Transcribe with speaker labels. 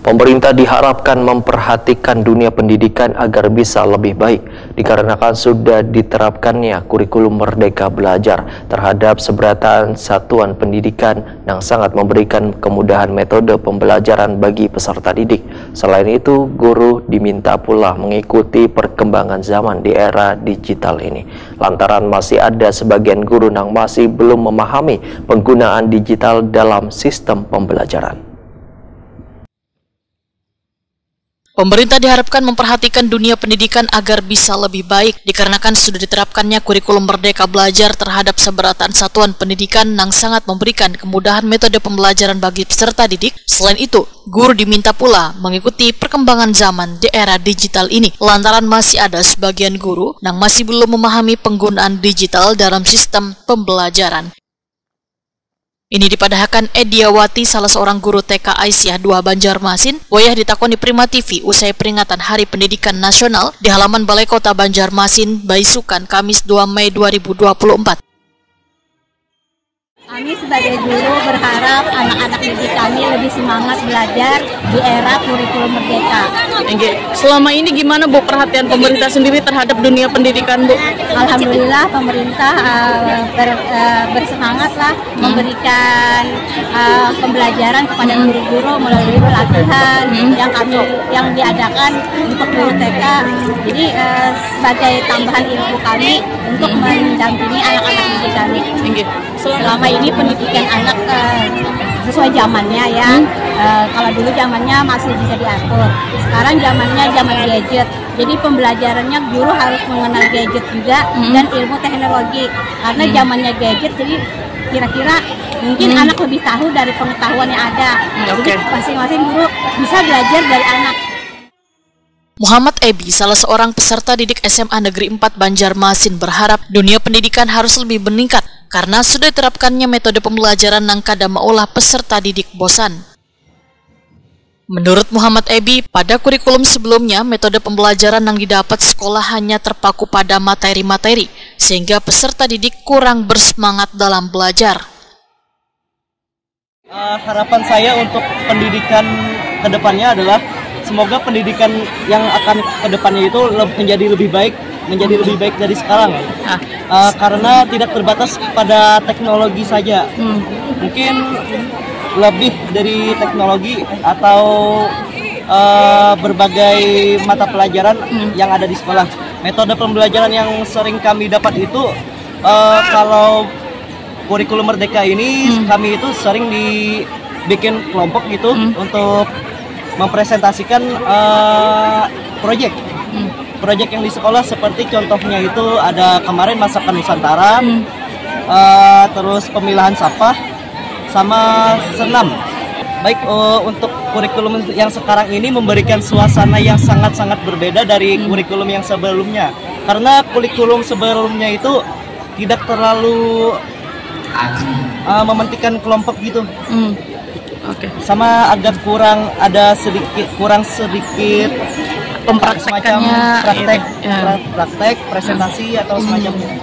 Speaker 1: Pemerintah diharapkan memperhatikan dunia pendidikan agar bisa lebih baik, dikarenakan sudah diterapkannya kurikulum Merdeka Belajar terhadap seberatan satuan pendidikan yang sangat memberikan kemudahan metode pembelajaran bagi peserta didik. Selain itu, guru diminta pula mengikuti perkembangan zaman di era digital ini, lantaran masih ada sebagian guru yang masih belum memahami penggunaan digital dalam sistem pembelajaran.
Speaker 2: Pemerintah diharapkan memperhatikan dunia pendidikan agar bisa lebih baik, dikarenakan sudah diterapkannya kurikulum Merdeka Belajar terhadap seberatan satuan pendidikan yang sangat memberikan kemudahan metode pembelajaran bagi peserta didik. Selain itu, guru diminta pula mengikuti perkembangan zaman di era digital ini, lantaran masih ada sebagian guru yang masih belum memahami penggunaan digital dalam sistem pembelajaran. Ini dipadahkan Ediawati, salah seorang guru TK Aisyah 2 Banjarmasin, wayah ditakoni Prima TV usai peringatan Hari Pendidikan Nasional di halaman Balai Kota Banjarmasin, Baisukan, Kamis 2 Mei 2024.
Speaker 3: Kami sebagai guru berharap anak-anak didik kami lebih semangat belajar di era kurikulum Merdeka.
Speaker 2: Selama ini gimana Bu perhatian pemerintah sendiri terhadap dunia pendidikan Bu?
Speaker 3: Alhamdulillah pemerintah bersemangatlah memberikan pembelajaran kepada guru-guru melalui pelatihan yang diadakan untuk guru TK. Jadi sebagai tambahan ilmu kami untuk mendampingi anak-anak didik kami. Selama ini pendidikan anak sesuai zamannya ya. Kalau dulu zamannya masih bisa diatur. Sekarang zamannya zaman gadget. Jadi pembelajarannya guru harus mengenal gadget juga dan ilmu teknologi. Karena zamannya gadget, jadi kira-kira mungkin anak lebih tahu dari pengetahuan yang ada. Jadi masing-masing guru bisa belajar dari anak.
Speaker 2: Muhammad Ebi, salah seorang peserta didik SMA Negeri 4 Banjarmasin, berharap dunia pendidikan harus lebih meningkat karena sudah diterapkannya metode pembelajaran yang kadang maulah peserta didik bosan. Menurut Muhammad Ebi, pada kurikulum sebelumnya metode pembelajaran yang didapat sekolah hanya terpaku pada materi-materi, sehingga peserta didik kurang bersemangat dalam belajar.
Speaker 4: Harapan saya untuk pendidikan kedepannya adalah semoga pendidikan yang akan kedepannya itu menjadi lebih baik dari sekarang. Karena tidak terbatas pada teknologi saja. Mungkin lebih dari teknologi atau berbagai mata pelajaran yang ada di sekolah. Metode pembelajaran yang sering kami dapat itu kalau kurikulum Merdeka ini kami itu sering dibikin kelompok gitu untuk mempresentasikan proyek yang di sekolah, seperti contohnya itu ada kemarin masakan Nusantara, terus pemilahan sampah sama senam. Baik, untuk kurikulum yang sekarang ini memberikan suasana yang sangat-sangat berbeda dari kurikulum yang sebelumnya, karena kurikulum sebelumnya itu tidak terlalu mementingkan kelompok gitu. Sama agak kurang sedikit
Speaker 2: Pempraktekannya
Speaker 4: semacam praktek presentasi atau semacamnya.